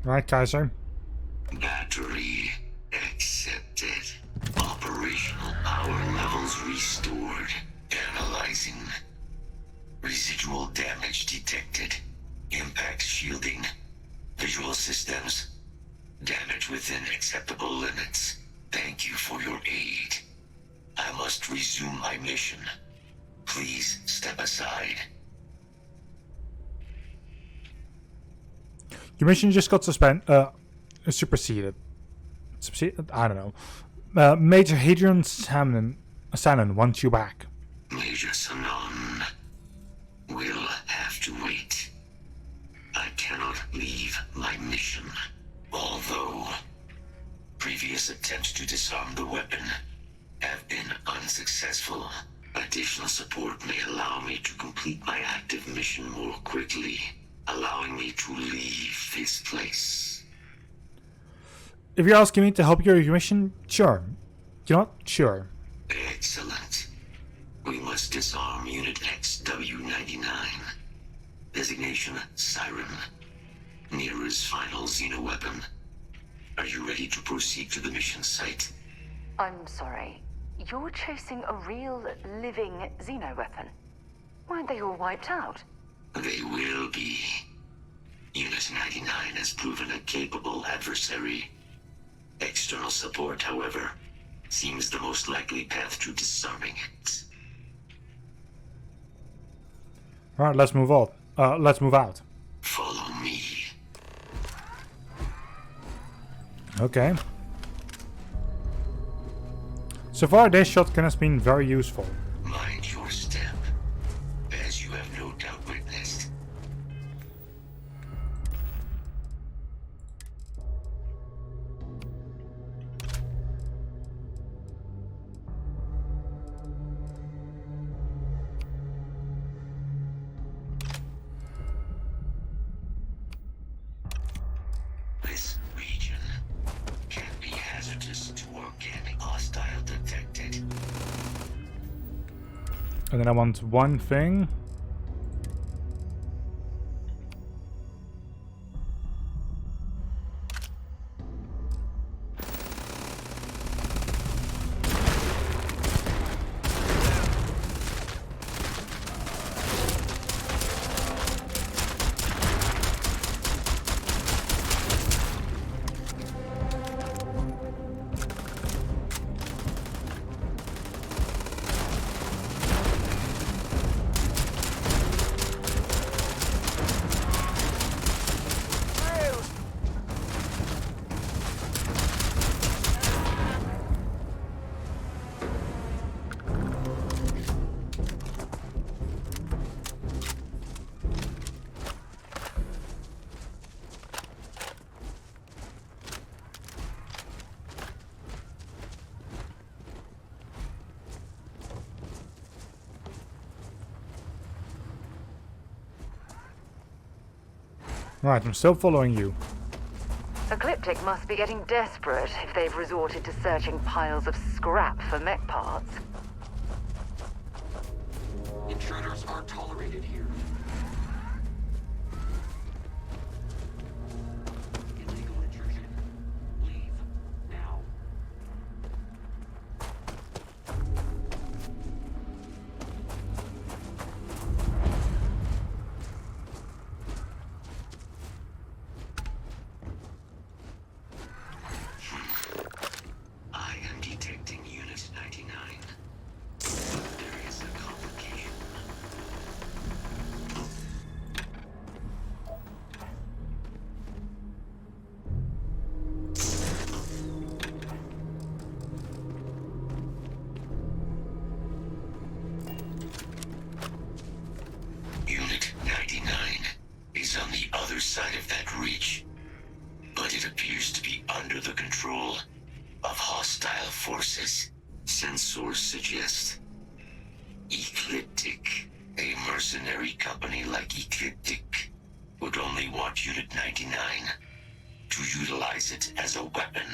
Right, Kaiser? Battery accepted. Operational power levels restored. Analyzing. Residual damage detected. Impact shielding. Visual systems. Damage within acceptable limits. Thank you for your aid. I must resume my mission. Please step aside. Your mission just got superseded. I don't know. Major Hadrian Sanon wants you back. Major Sanon will have to wait. I cannot leave my mission. Although previous attempts to disarm the weapon have been unsuccessful, additional support may allow me to complete my active mission more quickly, allowing me to leave this place. If you're asking me to help your mission, sure. You know what? Sure. Excellent. We must disarm Unit XW-99. Designation Siren. Nearest final xenoweapon. Are you ready to proceed to the mission site? I'm sorry. You're chasing a real, living xenoweapon. Weren't they all wiped out? They will be. Unit 99 has proven a capable adversary. External support, however, seems the most likely path to disarming it. Alright, let's move on. Let's move out. Follow me. Okay. So far, this shotgun has been very useful. Mind your step, as you have no doubt witnessed. This region can be hazardous to organic hostile detected. And then I want one thing. Right, I'm still following you. Ecliptic must be getting desperate if they've resorted to searching piles of scrap for mech parts. Intruders are tolerated here. Illegal intrusion. Leave now. I am detecting Unit 99. There is a complication. Unit 99 is on the other side of that reach, but it appears to be under the control of hostile forces. Sensors suggest Ecliptic, a mercenary company like Ecliptic, would only want Unit 99 to utilize it as a weapon.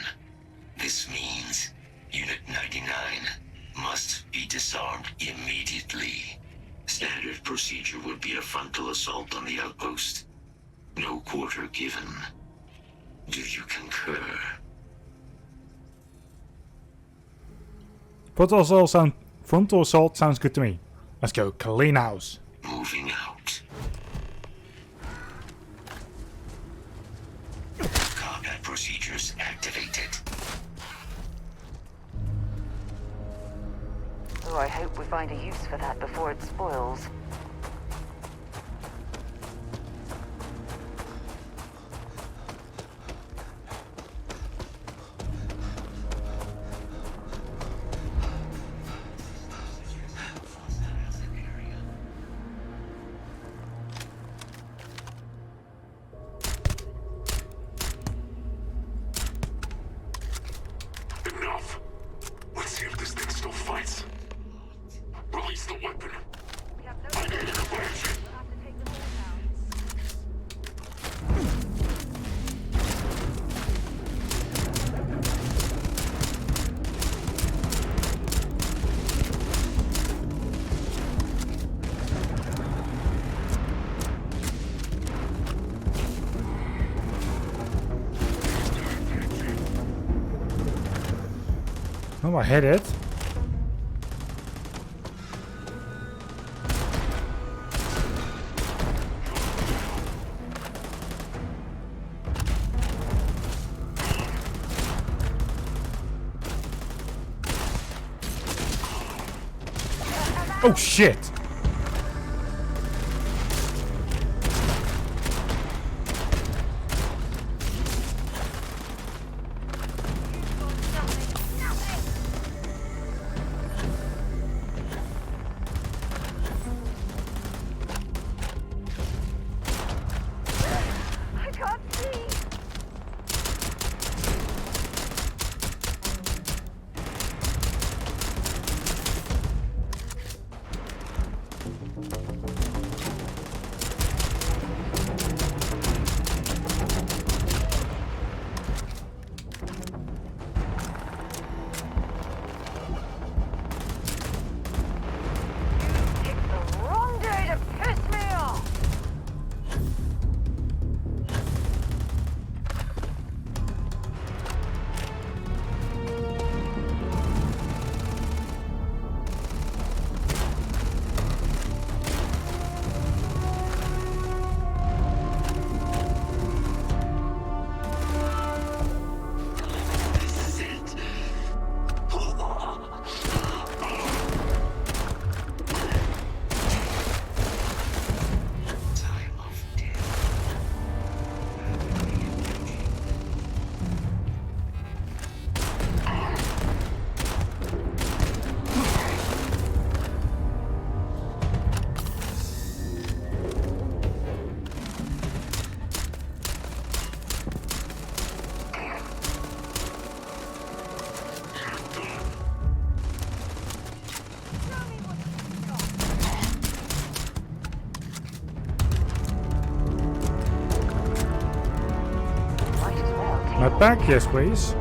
This means Unit 99 must be disarmed immediately. Standard procedure would be a frontal assault on the outpost. No quarter given. Frontal assault sounds good to me. Let's go. Clean house. Moving out. Combat procedures activated. Oh, I hope we find a use for that before it spoils. Enough. Let's see if this thing still fights. Release the weapon. I need an explanation. Oh, I hit it. Oh shit! I can't see. Picked the wrong day to piss me off. This is it. Time of death. Might as well take My back, yes, please.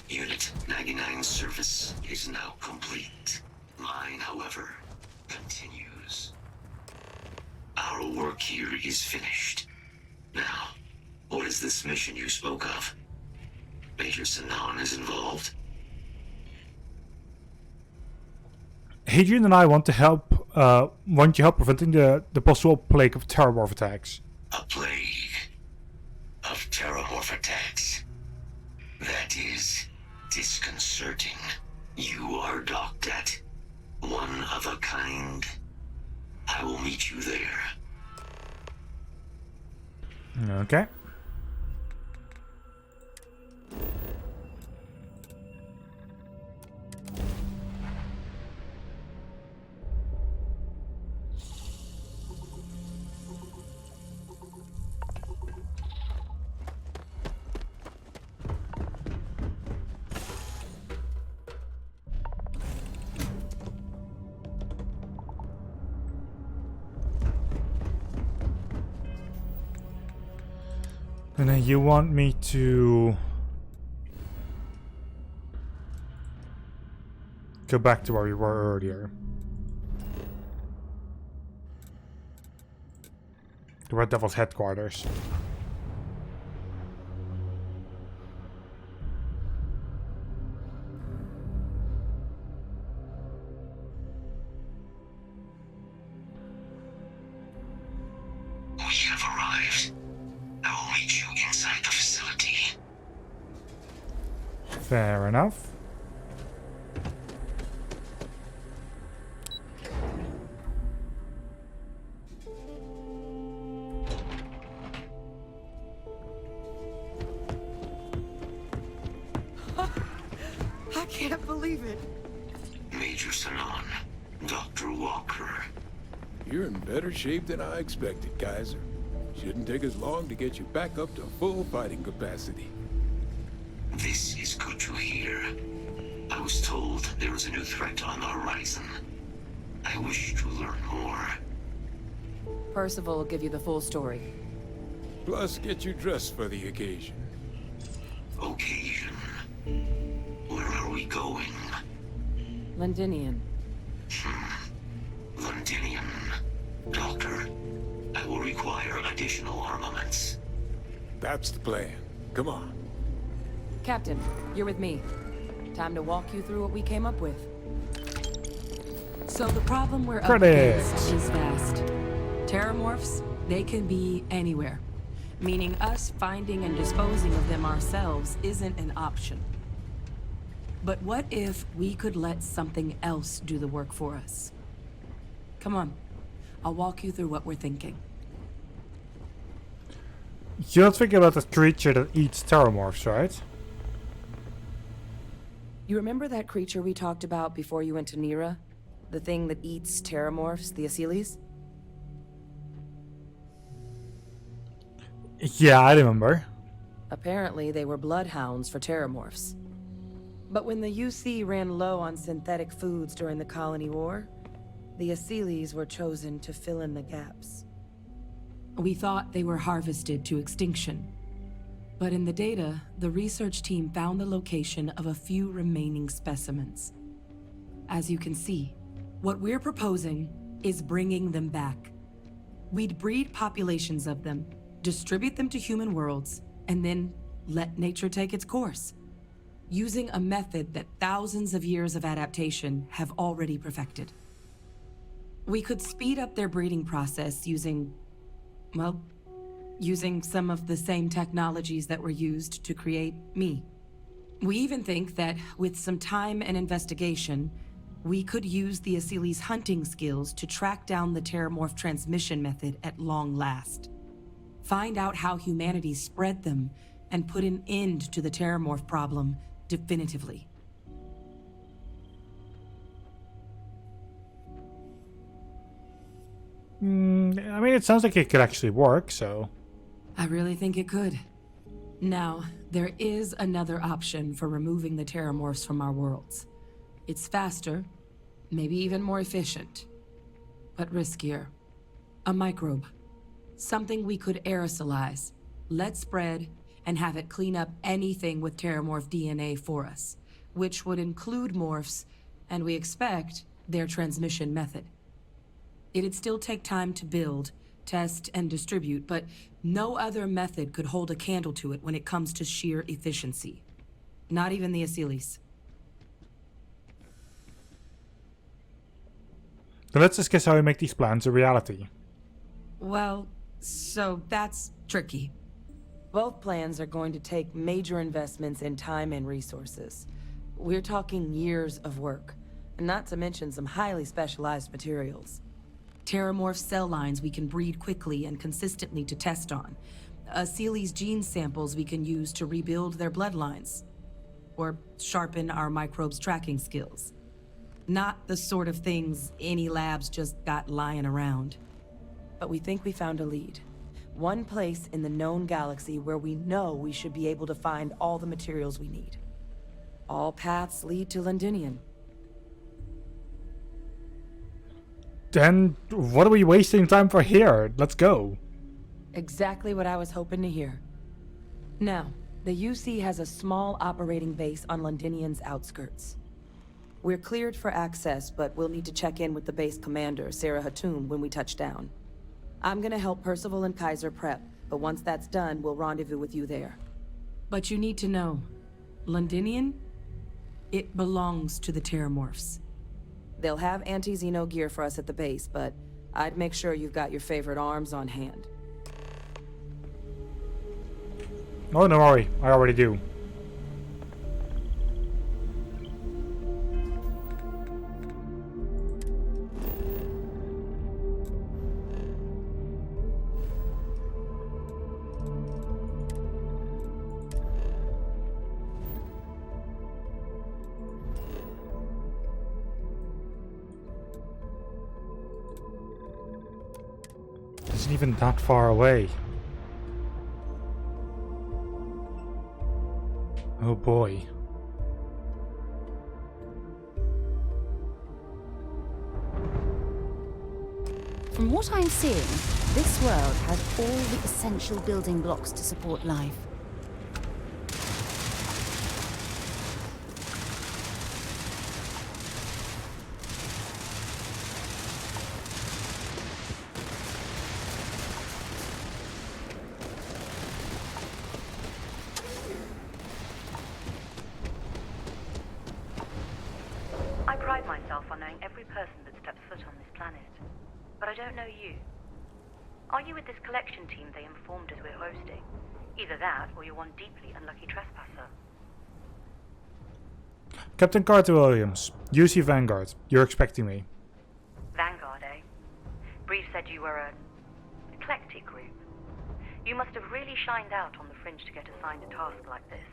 Unit 99's service is now complete. Mine, however, continues. Our work here is finished. Now, what is this mission you spoke of? Major Sinan is involved? Hadrian and I want to help. Want your help preventing the possible plague of terrormorph attacks. A plague of terrormorph attacks. That is disconcerting. You are docked at one of a kind. I will meet you there. Okay. And then you want me to go back to where we were earlier. The Red Devil's headquarters. We have arrived. I will meet you inside the facility. Fair enough. I can't believe it. Major Sanan, Dr. Walker. You're in better shape than I expected, Kaiser. Shouldn't take us long to get you back up to full fighting capacity. This is good to hear. I was told there was a new threat on the horizon. I wish to learn more. Percival will give you the full story. Plus, get you dressed for the occasion. Occasion. Where are we going? Londinian. Londinian. Doctor, I will require additional armaments. That's the plan. Come on. Captain, you're with me. Time to walk you through what we came up with. So the problem we're up Credits. against is vast. Terramorphs, they can be anywhere. Meaning us finding and disposing of them ourselves isn't an option. But what if we could let something else do the work for us? Come on. I'll walk you through what we're thinking. You're not thinking about the creature that eats terramorphs, right? You remember that creature we talked about before you went to Nira? The thing that eats terramorphs, the Asyles? Yeah, I remember. Apparently, they were bloodhounds for terramorphs. But when the UC ran low on synthetic foods during the Colony War, the Asyles were chosen to fill in the gaps. We thought they were harvested to extinction. But in the data, the research team found the location of a few remaining specimens. As you can see, what we're proposing is bringing them back. We'd breed populations of them, distribute them to human worlds, and then let nature take its course, using a method that thousands of years of adaptation have already perfected. We could speed up their breeding process using some of the same technologies that were used to create me. We even think that with some time and investigation, we could use the Asyles' hunting skills to track down the Terramorph transmission method at long last. Find out how humanity spread them and put an end to the Terramorph problem definitively. I mean, it sounds like it could actually work, so... I really think it could. Now, there is another option for removing the Terramorphs from our worlds. It's faster, maybe even more efficient, but riskier. A microbe. Something we could aerosolize, let spread, and have it clean up anything with Terramorph DNA for us, which would include morphs, and we expect their transmission method. It'd still take time to build, test, and distribute, but no other method could hold a candle to it when it comes to sheer efficiency. Not even the Asyles. Then let's discuss how we make these plans a reality. Well, so that's tricky. Both plans are going to take major investments in time and resources. We're talking years of work, not to mention some highly specialized materials. Terramorph cell lines we can breed quickly and consistently to test on. Asyles' gene samples we can use to rebuild their bloodlines. Or sharpen our microbes' tracking skills. Not the sort of things any labs just got lying around. But we think we found a lead. One place in the known galaxy where we know we should be able to find all the materials we need. All paths lead to Londinian. Then what are we wasting time for here? Let's go. Exactly what I was hoping to hear. Now, the UC has a small operating base on Londinian's outskirts. We're cleared for access, but we'll need to check in with the base commander, Sarah Hatum, when we touch down. I'm gonna help Percival and Kaiser prep, but once that's done, we'll rendezvous with you there. But you need to know, Londinian, it belongs to the Terramorphs. They'll have anti-Xeno gear for us at the base, but I'd make sure you've got your favorite arms on hand. Oh, don't worry. I already do. Isn't even that far away. Oh boy. From what I'm seeing, this world has all the essential building blocks to support life. I pride myself on knowing every person that steps foot on this planet. But I don't know you. Are you with this collection team they informed us we're hosting? Either that, or you're one deeply unlucky trespasser. Captain Carter Williams, UC Vanguard. You're expecting me. Vanguard, eh? Brief said you were an eclectic group. You must have really shined out on the fringe to get assigned a task like this.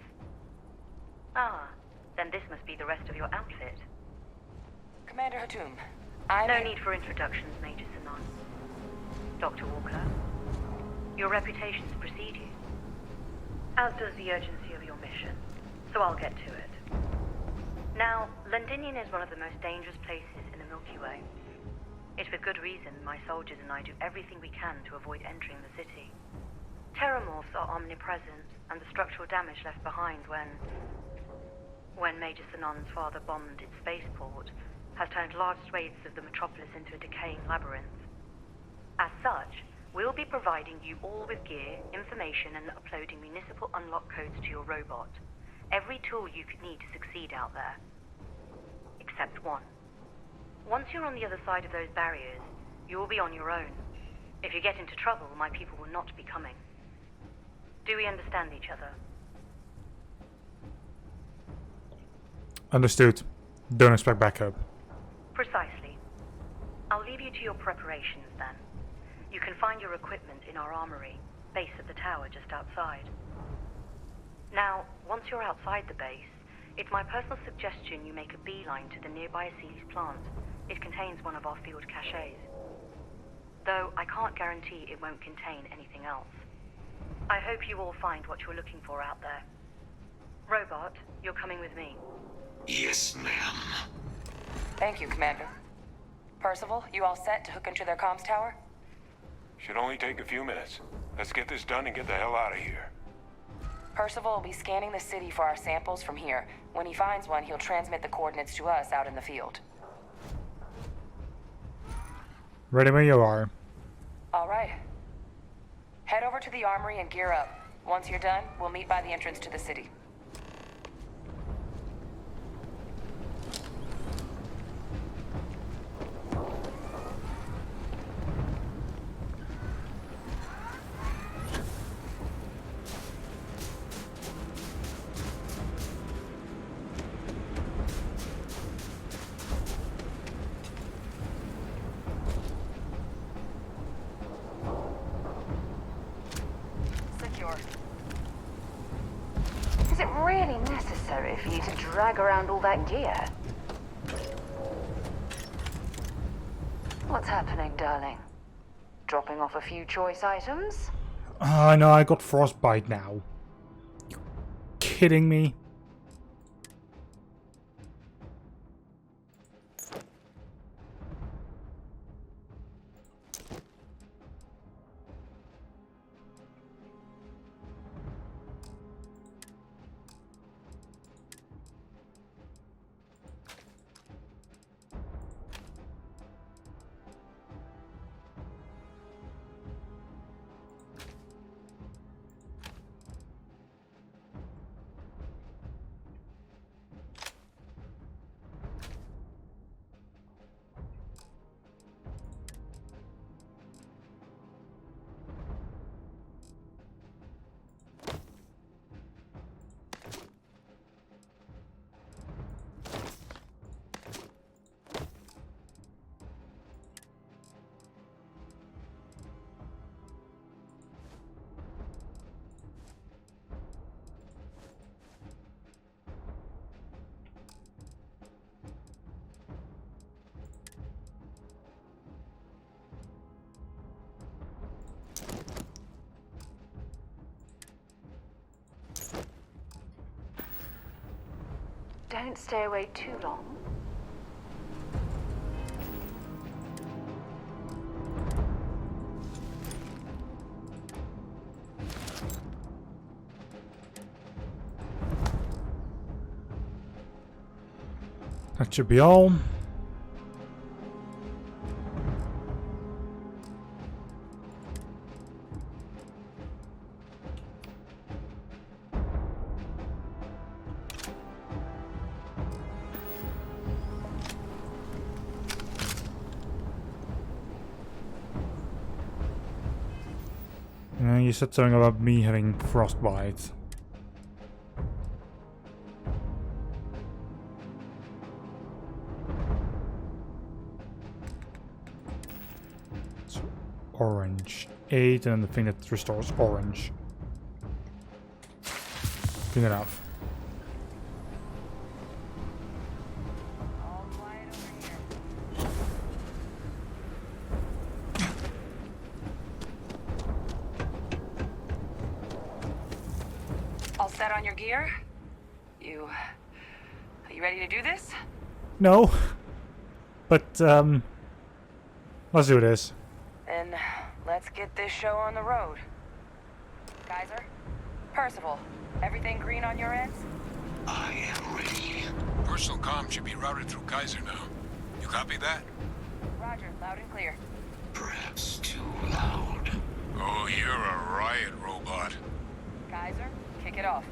Ah, then this must be the rest of your outfit. Commander Hatum, No need for introductions, Major Sanan. Dr. Walker, your reputations precede you, as does the urgency of your mission, so I'll get to it. Now, Londinian is one of the most dangerous places in the Milky Way. It's with good reason my soldiers and I do everything we can to avoid entering the city. Terramorphs are omnipresent, and the structural damage left behind when Major Sanan's father bombed its spaceport has turned large swathes of the metropolis into a decaying labyrinth. As such, we'll be providing you all with gear, information, and uploading municipal unlock codes to your robot. Every tool you could need to succeed out there. Except one. Once you're on the other side of those barriers, you will be on your own. If you get into trouble, my people will not be coming. Do we understand each other? Understood. Don't expect backup. Precisely. I'll leave you to your preparations then. You can find your equipment in our armory, base of the tower just outside. Now, once you're outside the base, it's my personal suggestion you make a beeline to the nearby Aceles plant. It contains one of our field caches. Though I can't guarantee it won't contain anything else. I hope you all find what you're looking for out there. Robot, you're coming with me. Yes, ma'am. Thank you, Commander. Percival, you all set to hook into their comms tower? Should only take a few minutes. Let's get this done and get the hell out of here. Percival will be scanning the city for our samples from here. When he finds one, he'll transmit the coordinates to us out in the field. Ready when you are. All right. Head over to the armory and gear up. Once you're done, we'll meet by the entrance to the city. Is it really necessary for you to drag around all that gear? What's happening, darling? Dropping off a few choice items? I know I got frostbite now. You kidding me? Don't stay away too long. That should be all. You said something about me having frostbite. So, orange. 8 and the thing that restores orange. Good enough. Set on your gear? Are you ready to do this? No. But, let's do this. Then let's get this show on the road. Kaiser? Percival, everything green on your ends? I am ready. Personal comm should be routed through Kaiser now. You copy that? Roger, loud and clear. Perhaps too loud. Oh, you're a riot robot. Kaiser, kick it off.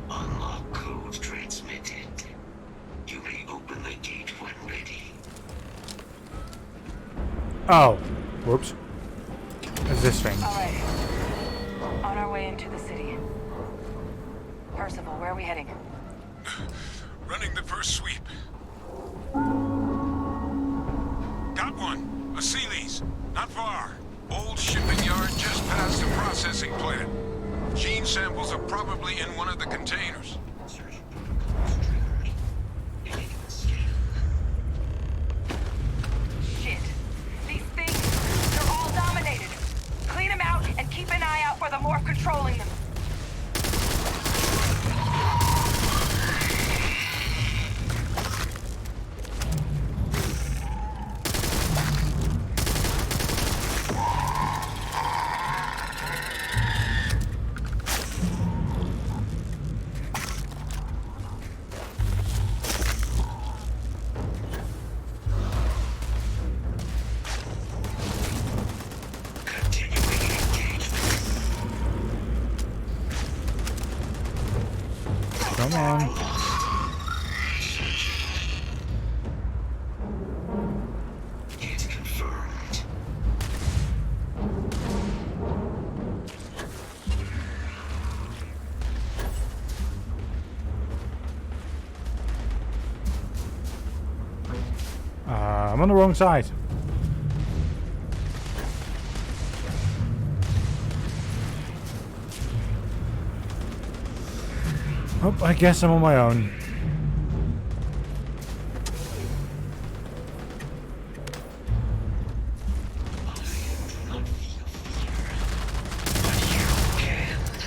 Unlock code transmitted. You may open the gate when ready. Oh. Whoops. It's this thing. Alright. On our way into the city. Percival, where are we heading? Running the first sweep. Got one. A Sealy's. Not far. Old shipping yard just past the processing plant. Gene samples are probably in one of the containers. Search protocols triggered. Beginning the scan. Shit. These things, they're all dominated. Clean them out and keep an eye out for the morph controlling them. Come on. Hit confirmed. I'm on the wrong side. Oh, I guess I'm on my own.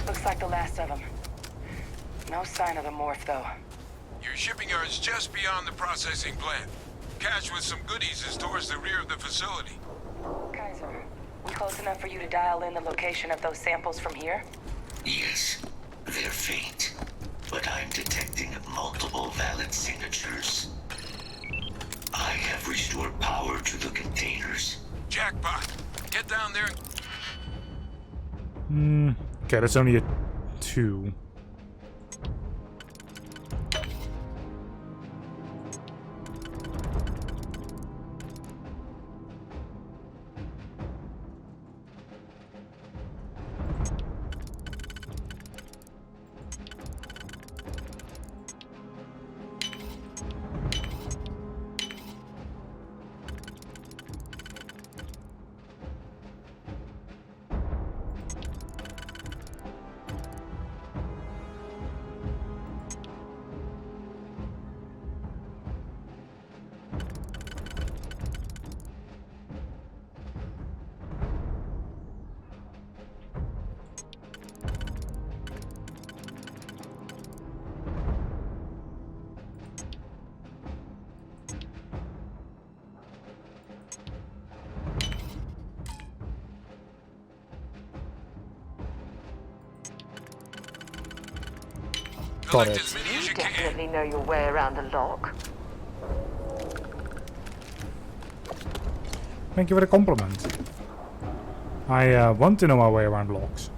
Looks like the last of them. No sign of the morph, though. Your shipping yard's just beyond the processing plant. Cache with some goodies is towards the rear of the facility. Kaiser, we close enough for you to dial in the location of those samples from here? Yes, they're faint, but I'm detecting multiple valid signatures. I have restored power to the containers. Jackpot. Get down there. Okay, that's only a 2. Got Collect it. as many as You you can. definitely know your way around a lock. Thank you for the compliment. I want to know my way around locks.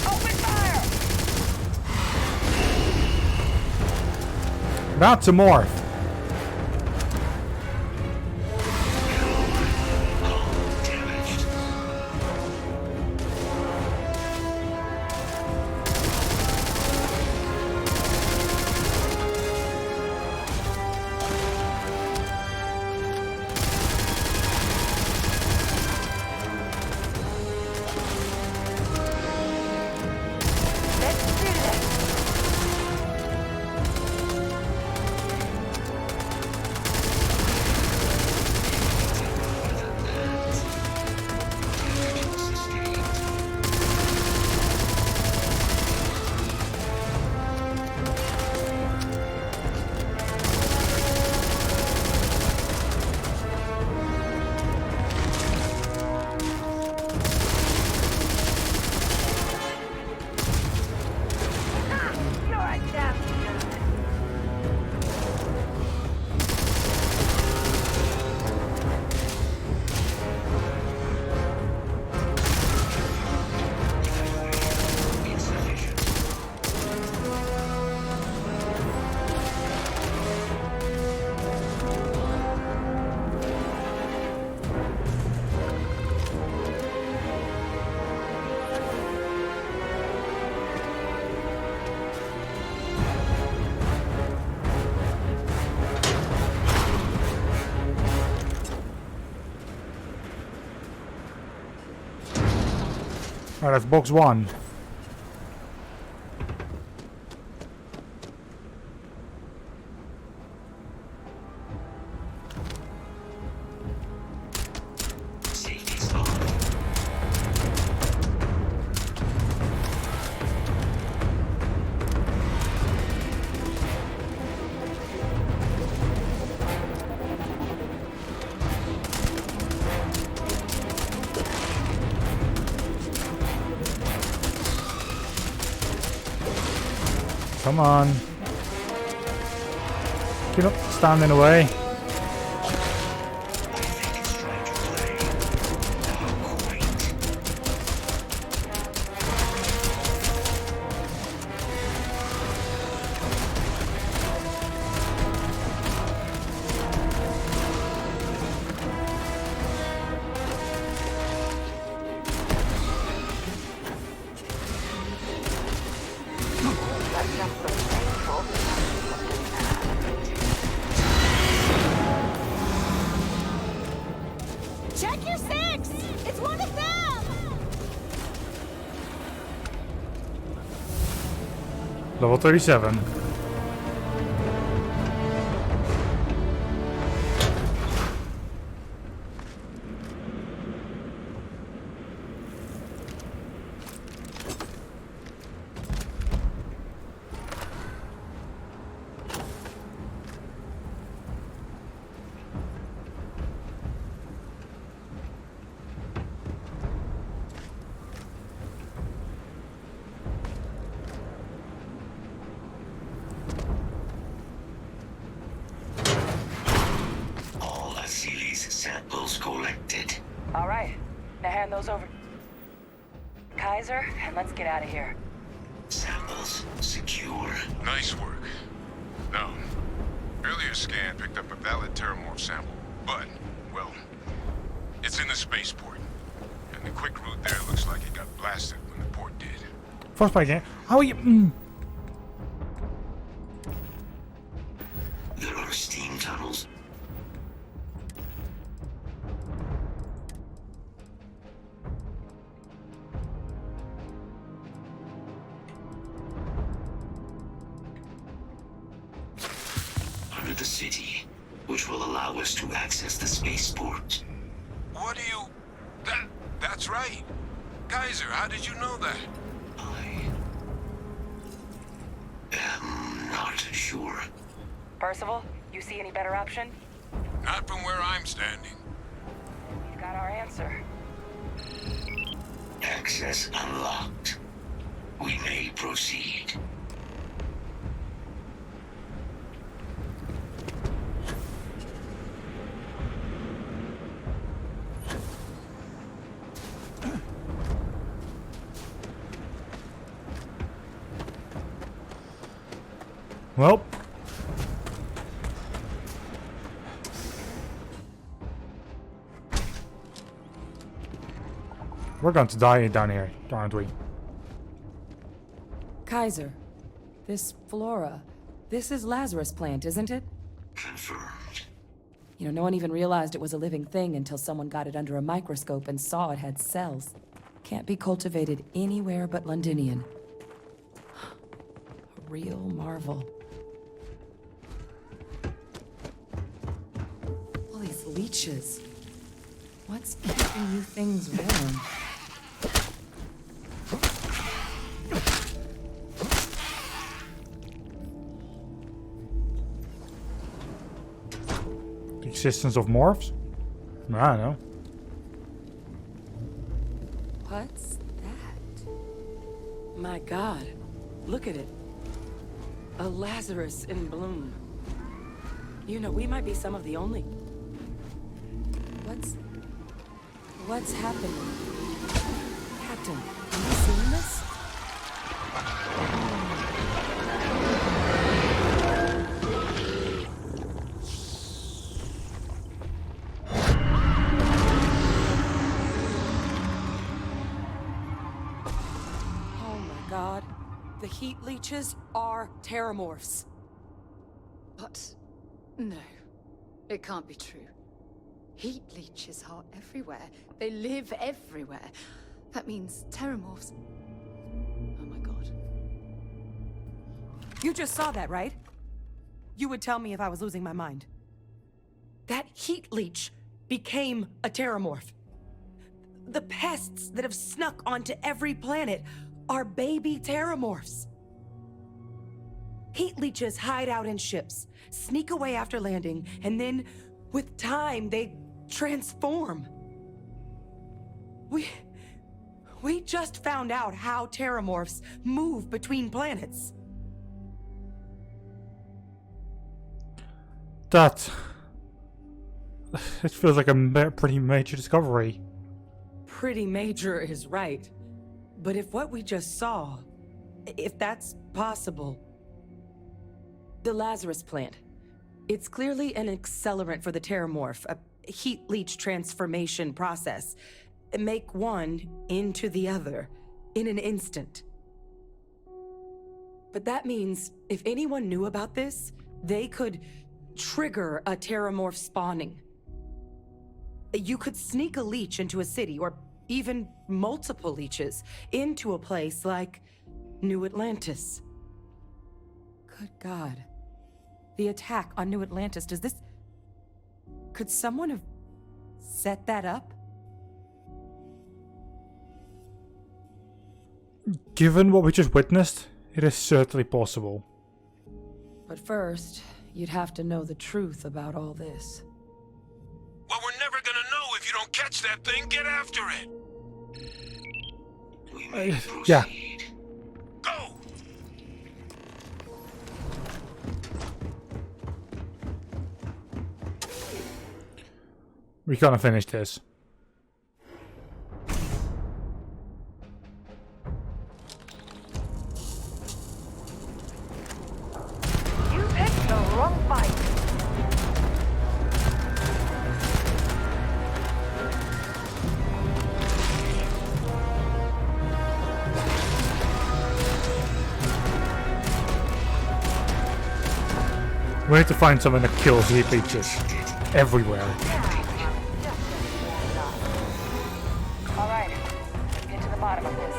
Open fire! That's a morph. Damaged. Let's do this. Sustained. You're a damn nerd. Insufficient. Alright, that's box 1. Safety's off. Come on. Keep not standing in the way. I think it's trying to play. How quaint. That just looks painful. Check your six! It's one of them! Level 37. All Asili's samples collected. All right. Now hand those over. Kaiser, and let's get out of here. Samples secure. Nice work. No. Earlier scan picked up a valid terramorph sample, but, well, it's in the spaceport. And the quick route there looks like it got blasted when the port did. Frostbite game. How are you? There are steam tunnels. Under the city, which will allow us to access the spaceport. What do you... That's That's right. Kaiser, how did you know that? I am not sure. Percival, you see any better option? Not from where I'm standing. We've got our answer. Access unlocked. We may proceed. Well. We're going to die down here, aren't we? Kaiser, this flora, this is Lazarus plant, isn't it? Confirmed. You know, no one even realized it was a living thing until someone got it under a microscope and saw it had cells. Can't be cultivated anywhere but Londinian. A real marvel. All these leeches. What's keeping you things warm? The existence of morphs? I don't know. What's that? My God, look at it. A Lazarus in bloom. You know, we might be some of the only... What's happening? Captain, have you seen this? Oh my God. The heat leeches are terramorphs. But no, it can't be true. Heat leeches are everywhere. They live everywhere. That means terramorphs. Oh my God. You just saw that, right? You would tell me if I was losing my mind. That heat leech became a terramorph. The pests that have snuck onto every planet are baby terramorphs. Heat leeches hide out in ships, sneak away after landing, and then, with time, they transform. We just found out how terramorphs move between planets. That... It feels like a pretty major discovery. Pretty major is right. But if what we just saw, if that's possible... The Lazarus plant. It's clearly an accelerant for the terramorph, a heat leech transformation process. Make one into the other in an instant. But that means if anyone knew about this, they could trigger a terramorph spawning. You could sneak a leech into a city, or even multiple leeches, into a place like New Atlantis. Good God. The attack on New Atlantis, does this... Could someone have set that up? Given what we just witnessed, it is certainly possible. But first, you'd have to know the truth about all this. Well, we're never gonna know if you don't catch that thing. Get after it. We may proceed. Yeah. Go. We gotta finish this. You picked the wrong fight. We need to find someone that kills heat leeches everywhere. All right, let's get to the bottom of this.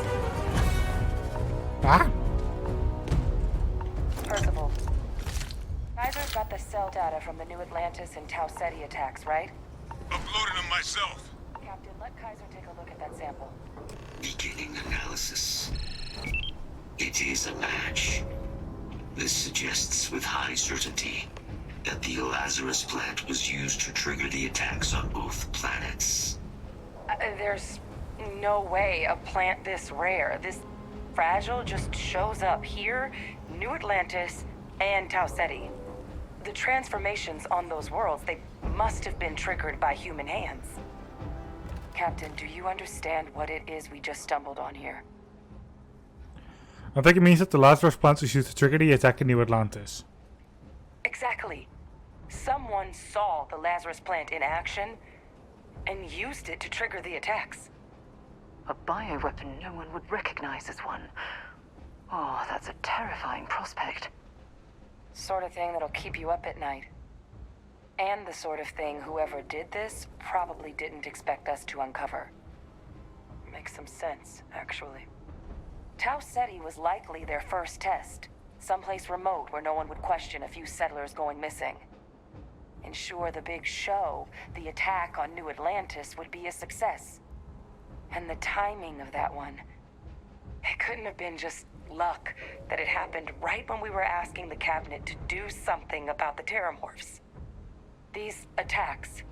Ah? Percival, Kaiser's got the cell data from the New Atlantis and Tau Ceti attacks, right? Uploaded them myself. Captain, Captain, let Kaiser take a look at that sample. Beginning analysis. It is a match. This suggests with high certainty that the Lazarus plant was used to trigger the attacks on both planets. There's no way a plant this rare, this fragile, just shows up here, New Atlantis, and Tau Ceti. The transformations on those worlds, they must have been triggered by human hands. Captain, do you understand what it is we just stumbled on here? I think it means that the Lazarus plant was used to trigger the attack in New Atlantis. Exactly. Someone saw the Lazarus plant in action and used it to trigger the attacks. A bioweapon no one would recognize as one. Oh, that's a terrifying prospect. Sort of thing that'll keep you up at night. And the sort of thing whoever did this probably didn't expect us to uncover. Makes some sense, actually. Tau Ceti was likely their first test. Someplace remote where no one would question a few settlers going missing. Ensure the big show, the attack on New Atlantis, would be a success. And the timing of that one, it couldn't have been just luck that it happened right when we were asking the cabinet to do something about the Terramorphs. These attacks,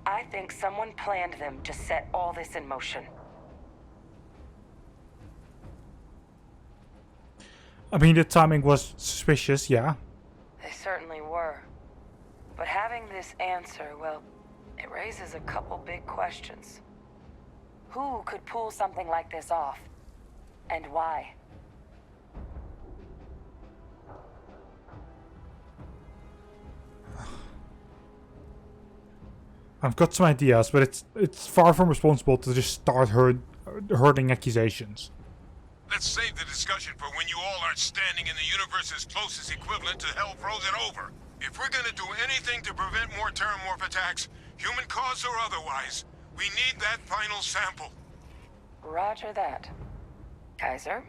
I think someone planned them to set all this in motion. I mean, the timing was suspicious, yeah. They certainly were. But having this answer, well, it raises a couple big questions. Who could pull something like this off? And why? I've got some ideas, but it's far from responsible to just start hurling accusations. Let's save the discussion for when you all aren't standing in the universe's closest equivalent to hell frozen over. If we're gonna do anything to prevent more Terramorph attacks, human cause or otherwise, we need that final sample. Roger that. Kaiser,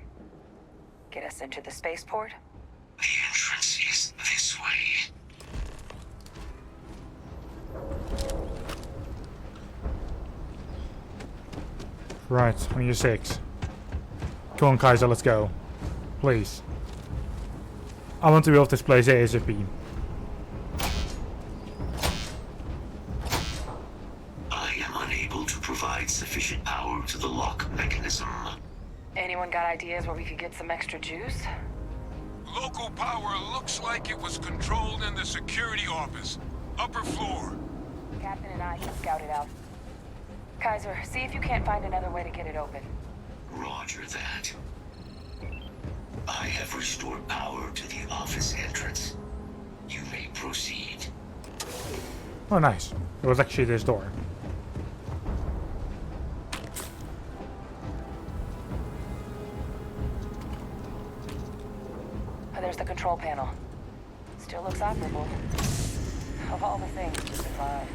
get us into the spaceport? The entrance is this way. Right, on your 6. Come on, Kaiser, let's go. Please. I want to be off this place ASAP. I am unable to provide sufficient power to the lock mechanism. Anyone got ideas where we could get some extra juice? Local power looks like it was controlled in the security office. Upper floor. Captain and I can scout it out. Kaiser, see if you can't find another way to get it open. Roger that. I have restored power to the office entrance. You may proceed. Oh, nice. It was actually this door. There's the control panel. Still looks operable. Of all the things to survive.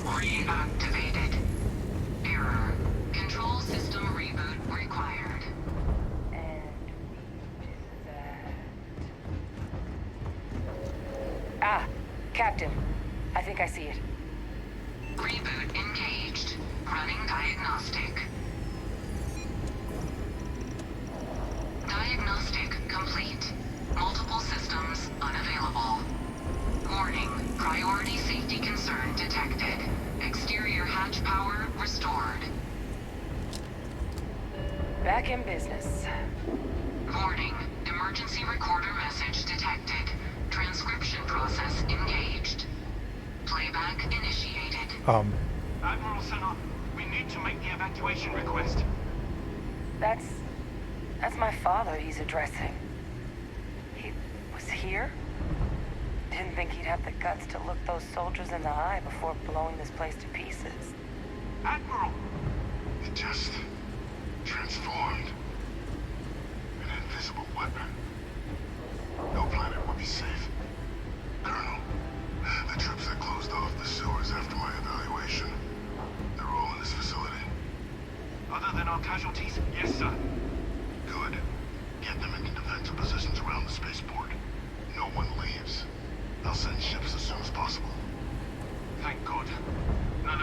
Reactivated. Error. Control system reboot required. And that... Captain. I think I see it. Reboot engaged. Running diagnostic. Diagnostic complete. Multiple systems unavailable. Warning. Priority safety concern detected. Exterior hatch power restored. Back in business. Warning. Emergency recorder message detected. Transcription process engaged. Playback initiated. Admiral Sinon, we need to make the evacuation request. That's my father he's addressing. He was here? Didn't think he'd have the guts to look those soldiers in the eye before blowing this place to pieces. Admiral! It just transformed. An invisible weapon. No planet would be safe. Colonel, the troops that closed off the sewers after my evaluation, they're all in this facility. Other than our casualties, yes, sir. Good. Get them into defensive positions around the spaceport. No one leaves. I'll send ships as soon as possible. Thank God. None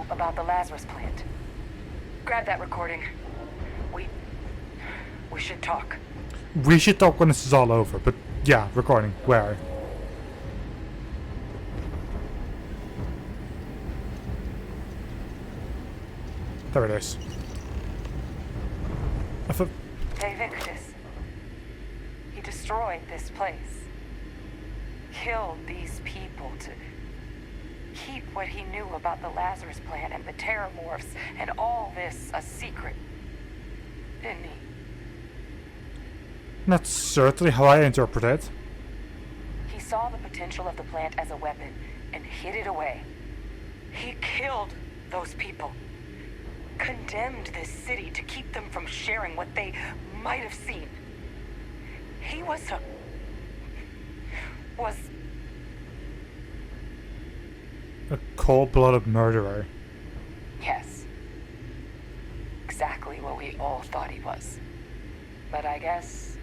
about the Lazarus plant. Grab that recording. We should talk. We should talk when this is all over, but yeah, recording. Where? There it is. Hey Victus. He destroyed this place. Killed these people to keep what he knew about the Lazarus plant and the Terramorphs and all this a secret. Didn't he? That's certainly how I interpret it. He saw the potential of the plant as a weapon and hid it away. He killed those people. Condemned this city to keep them from sharing what they might have seen. He was a cold-blooded murderer. Yes. Exactly what we all thought he was. But I guess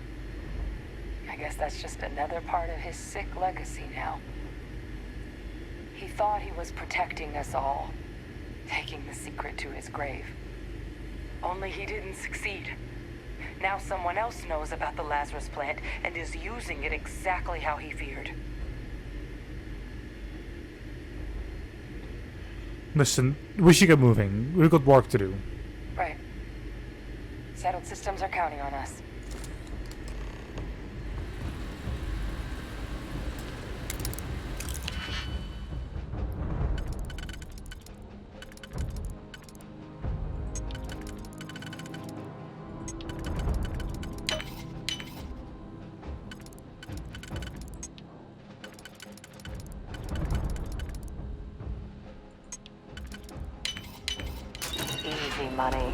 that's just another part of his sick legacy now. He thought he was protecting us all, taking the secret to his grave. Only he didn't succeed. Now someone else knows about the Lazarus plant and is using it exactly how he feared. Listen, we should get moving. We've got work to do. Right. Settled systems are counting on us. Money.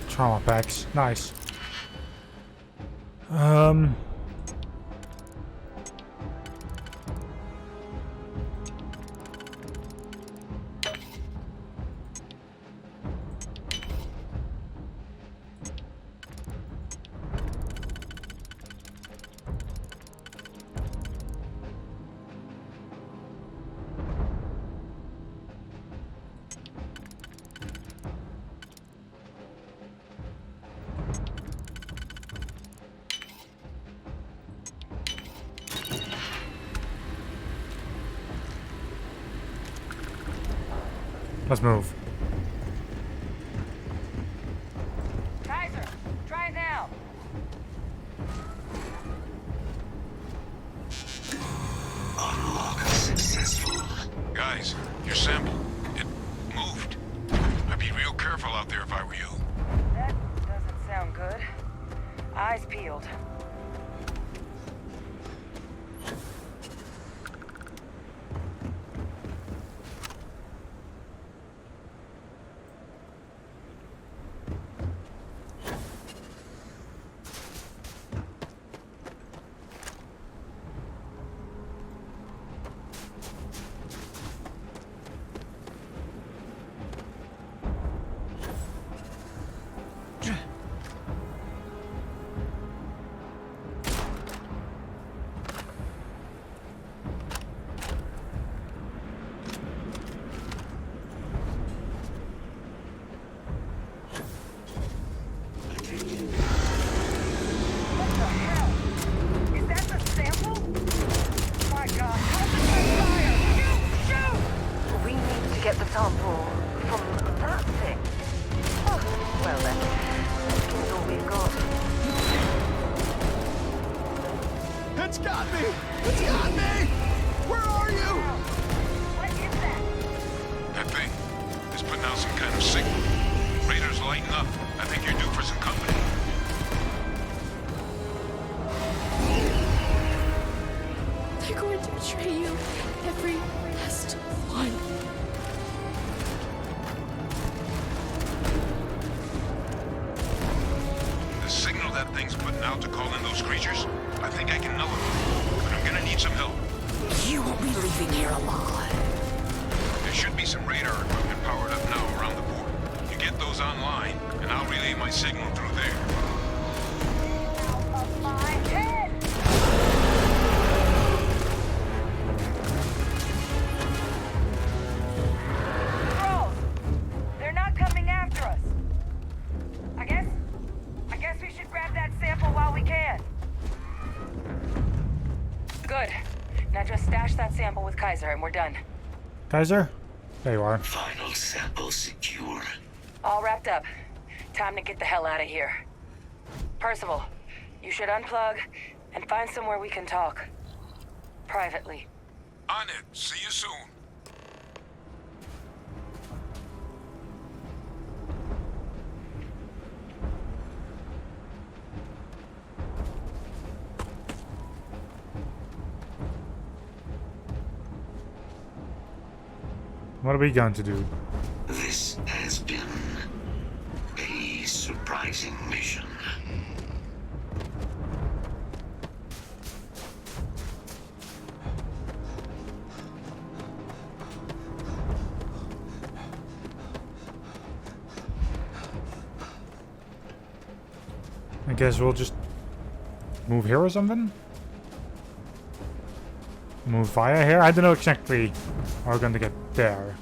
Trauma packs. Nice. Let's move. Kaiser, try it now. Unlock successful. Guys, your sample, it moved. I'd be real careful out there if I were you. That doesn't sound good. Eyes peeled. Get the sample from that thing. Oh, well then, let's give it all we've got. It's got me! It's got me! Where are you? What is that? That thing is putting out some kind of signal. Radar's lighting up. I think you're due for some company. They're going to betray you. Every last one. The signal that thing's putting out to call in those creatures, I think I can nullify. But I'm gonna need some help. You won't be leaving here alive. There should be some radar equipment powered up now around the port. You get those online, and I'll relay my signal through there. Out of my head! Just stash that sample with Kaiser and we're done. Kaiser? There you are. Final sample secure. All wrapped up. Time to get the hell out of here. Percival, you should unplug and find somewhere we can talk. Privately. On it. See you soon. What are we going to do? This has been a surprising mission. I guess we'll just move here or something? Move via here? I don't know exactly how we're going to get there.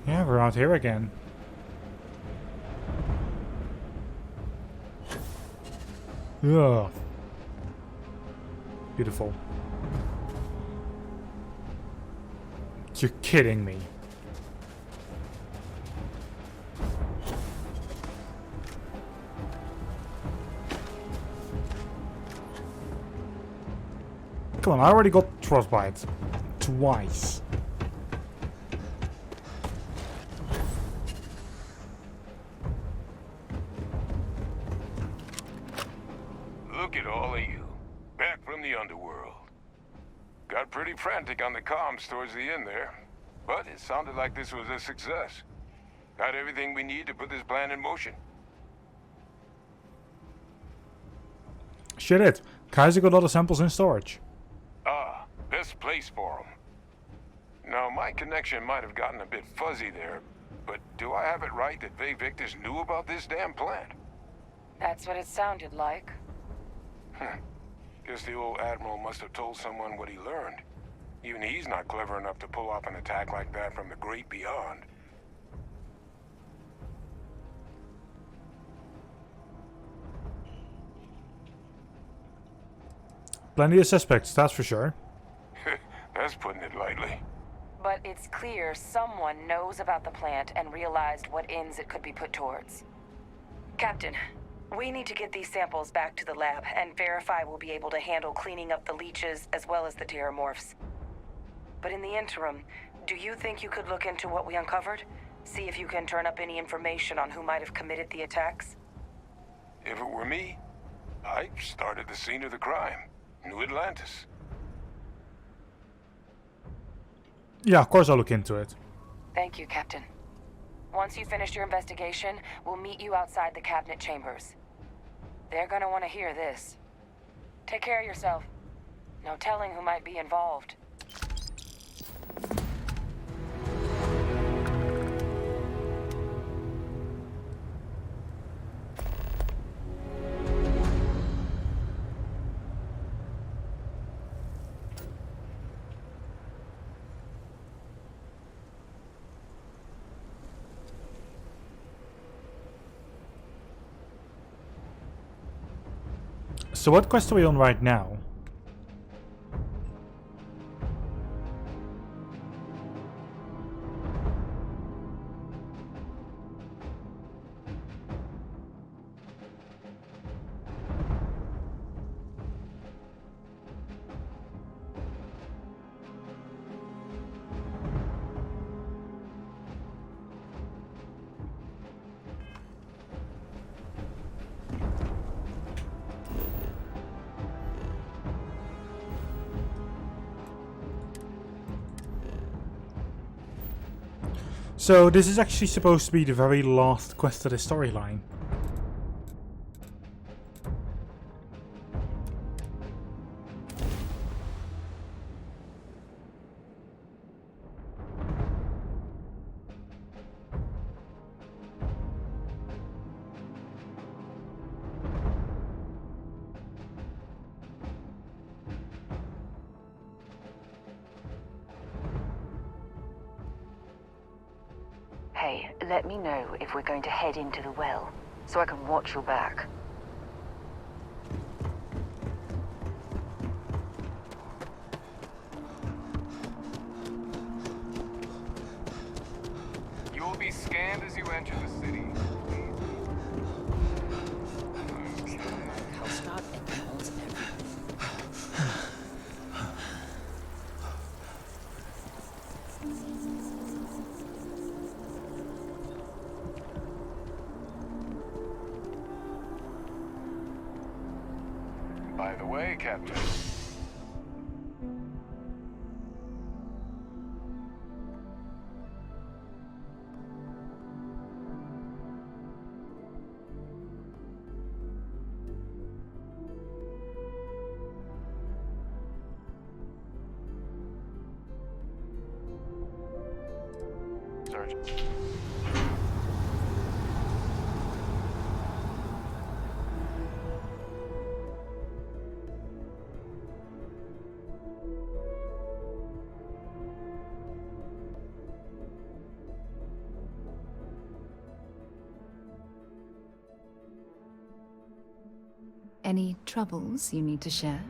Yeah, we're out here again. Ugh. Beautiful. You're kidding me. Come on, I already got frostbite. Twice. Look at all of you. Back from the underworld. Got pretty frantic on the comms towards the end there. But it sounded like this was a success. Got everything we need to put this plan in motion. Shit it. Kaiser got all the samples in storage. Ah, best place for them. Now, my connection might have gotten a bit fuzzy there, but do I have it right that Vay Victus knew about this damn plant? That's what it sounded like. Guess the old Admiral must have told someone what he learned. Even he's not clever enough to pull off an attack like that from the great beyond. Plenty of suspects, that's for sure. That's putting it lightly. But it's clear someone knows about the plant and realized what ends it could be put towards. Captain, we need to get these samples back to the lab and verify we'll be able to handle cleaning up the leeches as well as the terramorphs. But in the interim, do you think you could look into what we uncovered? See if you can turn up any information on who might have committed the attacks? If it were me, I'd start at the scene of the crime. New Atlantis. Yeah, of course I'll look into it. Thank you, Captain. Once you finish your investigation, we'll meet you outside the cabinet chambers. They're gonna want to hear this. Take care of yourself. No telling who might be involved. So what quest are we on right now? So this is actually supposed to be the very last quest of the storyline. Hey, let me know if we're going to head into the well, so I can watch your back. You will be scanned as you enter the city. By the way, Captain. Sergeant. Any troubles you need to share?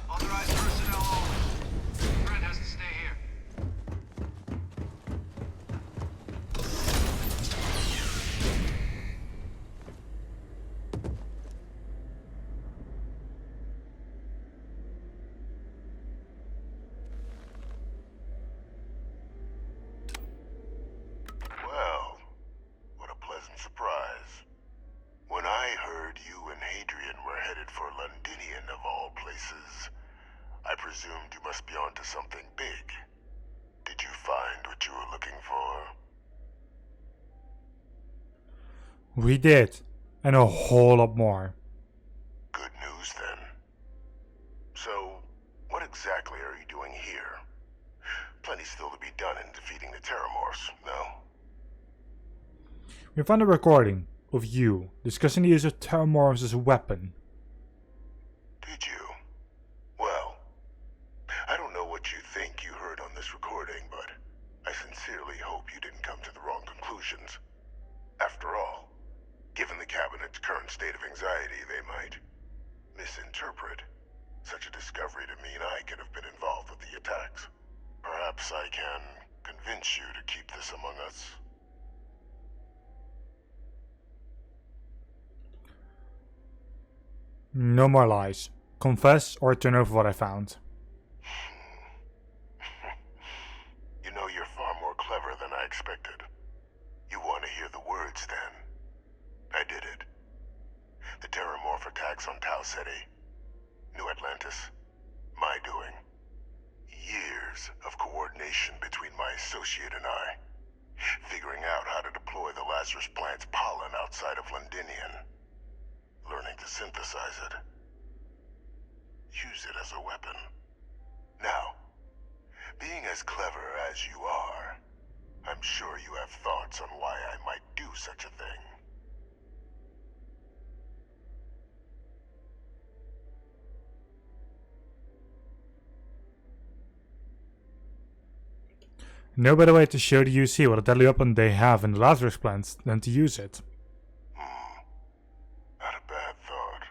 Authorized personnel only. Brent has to stay here. Well, what a pleasant surprise. When I heard you and Hadrian were headed for Londinian of all places, I presumed you must be onto something big. Did you find what you were looking for? We did. And a whole lot more. Good news then. So, what exactly are you doing here? Plenty still to be done in defeating the Terramorphs, no? We found a recording of you discussing the use of Terramorphs as a weapon. Did you? Well, I don't know what you think you heard on this recording, but I sincerely hope you didn't come to the wrong conclusions. After all, given the Cabinet's current state of anxiety, they might misinterpret such a discovery to mean I could have been involved with the attacks. Perhaps I can convince you to keep this among us. No more lies. Confess or turn over what I found. You know, you're far more clever than I expected. You want to hear the words, then? I did it. The Terramorph attacks on Tau Ceti, New Atlantis, my doing. Years of coordination between my associate and I, figuring out how to deploy the Lazarus plant's pollen outside of Londinian, learning to synthesize it, use it as a weapon. Now, being as clever as you are, I'm sure you have thoughts on why I might do such a thing. No better way to show the UC what a deadly weapon they have in the Lazarus plants than to use it. Not a bad thought.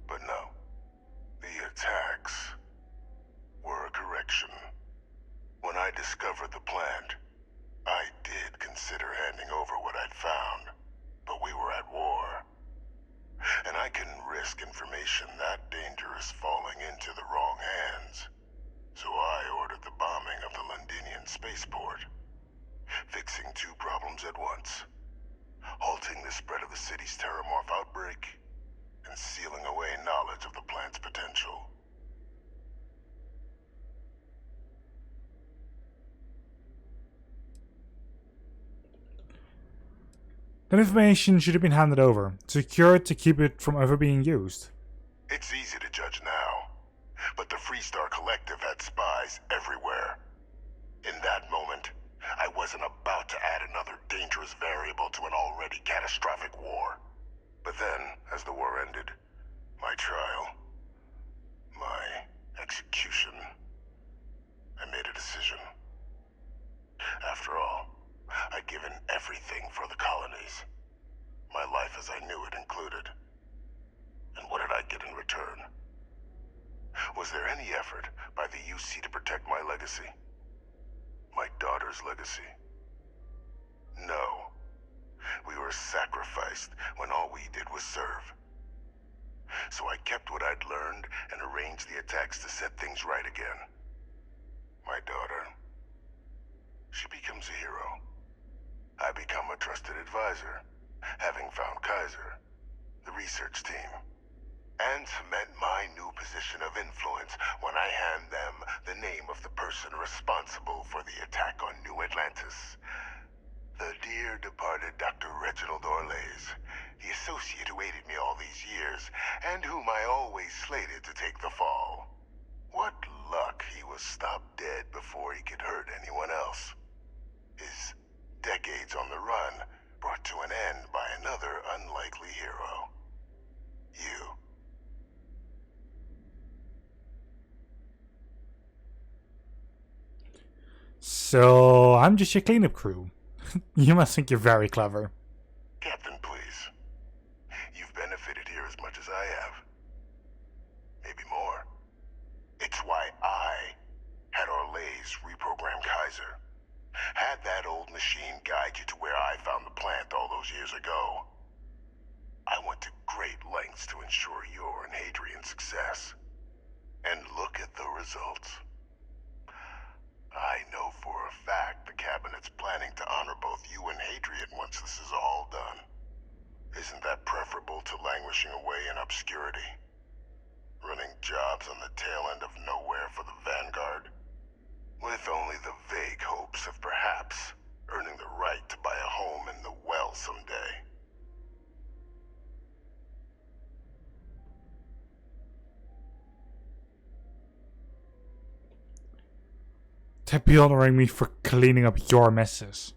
But no. The attacks were a correction. When I discovered the plant, I did consider handing over what I'd found. risk information that dangerous falling into the wrong hands. So I ordered the bombing of the Londinian spaceport. Fixing two problems at once. Halting the spread of the city's terramorph outbreak, and sealing away knowledge of the plant's potential. That information should have been handed over, secured to keep it from ever being used. It's easy to judge now, but the Freestar Collective had spies everywhere. In that moment, I wasn't about to add another dangerous variable to an already catastrophic war. But then, as the war ended, my trial, my execution, I made a decision. After all, I'd given everything for the colonies. My life as I knew it included. And what did I get in return? Was there any effort by the UC to protect my legacy? My daughter's legacy? No. We were sacrificed when all we did was serve. So I kept what I'd learned and arranged the attacks to set things right again. My daughter, she becomes a hero. I become a trusted advisor, having found Kaiser, the research team, and cement my new position of influence when I hand them the name of the person responsible for the attack on New Atlantis. The dear departed Dr. Reginald Orlays, the associate who aided me all these years, and whom I always slated to take the fall. What luck he was stopped dead before he could hurt anyone else. His decades on the run brought to an end by another unlikely hero. You. So, I'm just your cleanup crew. You must think you're very clever. Captain, please. You've benefited here as much as I have. Maybe more. It's why I had Orlays reprogram Kaiser. Had that old machine guide you to where I found the plant all those years ago. I went to great lengths to ensure your and Hadrian's success. And look at the results. I know for a fact the Cabinet's planning to honor both you and Hadrian once this is all done. Isn't that preferable to languishing away in obscurity? Running jobs on the tail end of nowhere for the Vanguard? With only the vague hopes of perhaps earning the right to buy a home in the well someday. To be honoring me for cleaning up your messes.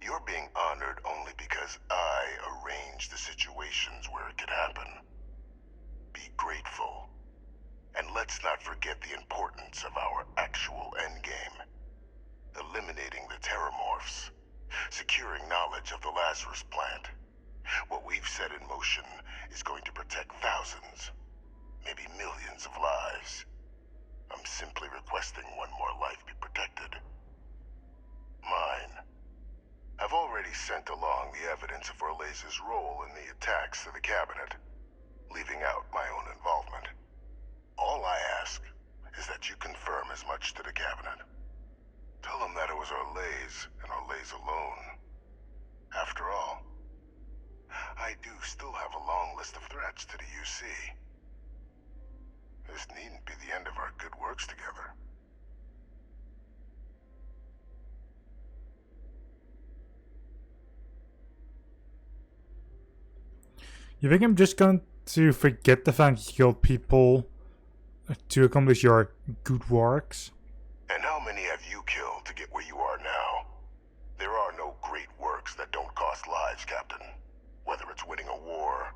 You're being honored only because I arranged the situations where it could happen. Be grateful. And let's not forget the importance of our actual endgame. Eliminating the terramorphs. Securing knowledge of the Lazarus plant. What we've set in motion is going to protect thousands, maybe millions of lives. I'm simply requesting one more life be protected. Mine. I've already sent along the evidence of Orlays' role in the attacks to the Cabinet, leaving out my own involvement. All I ask is that you confirm as much to the Cabinet. Tell them that it was Orlays and Orlays alone. After all, I do still have a long list of threats to the UC. This needn't be the end of our good works together. You think I'm just going to forget the fact you killed people to accomplish your good works? And how many have you killed to get where you are now? There are no great works that don't cost lives, Captain. Whether it's winning a war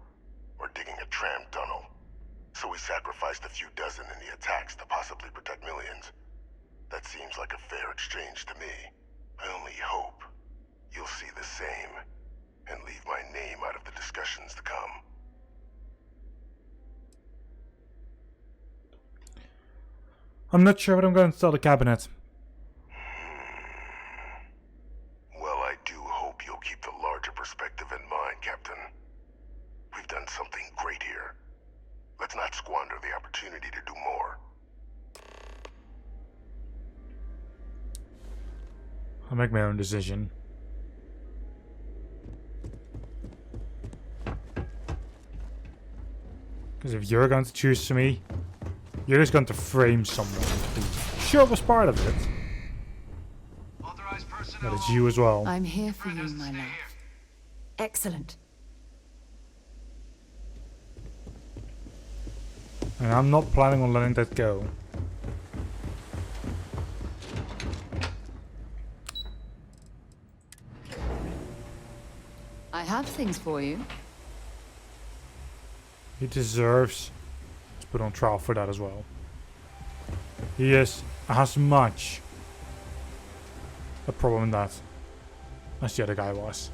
or digging a tram tunnel. So we sacrificed a few dozen in the attacks to possibly protect millions. That seems like a fair exchange to me. I only hope you'll see the same and leave my name out of the discussions to come. I'm not sure what I'm going to tell the Cabinet. Well, I do hope you'll keep the larger perspective in mind, Captain. We've done something great here. Let's not squander the opportunity to do more. I'll make my own decision. Because if you're going to choose me, you're just going to frame someone who sure was part of it. But it's you as well. I'm here for you, my love. Excellent. And I'm not planning on letting that go. I have things for you. He deserves to put on trial for that as well. He is as much a problem in that as the other guy was.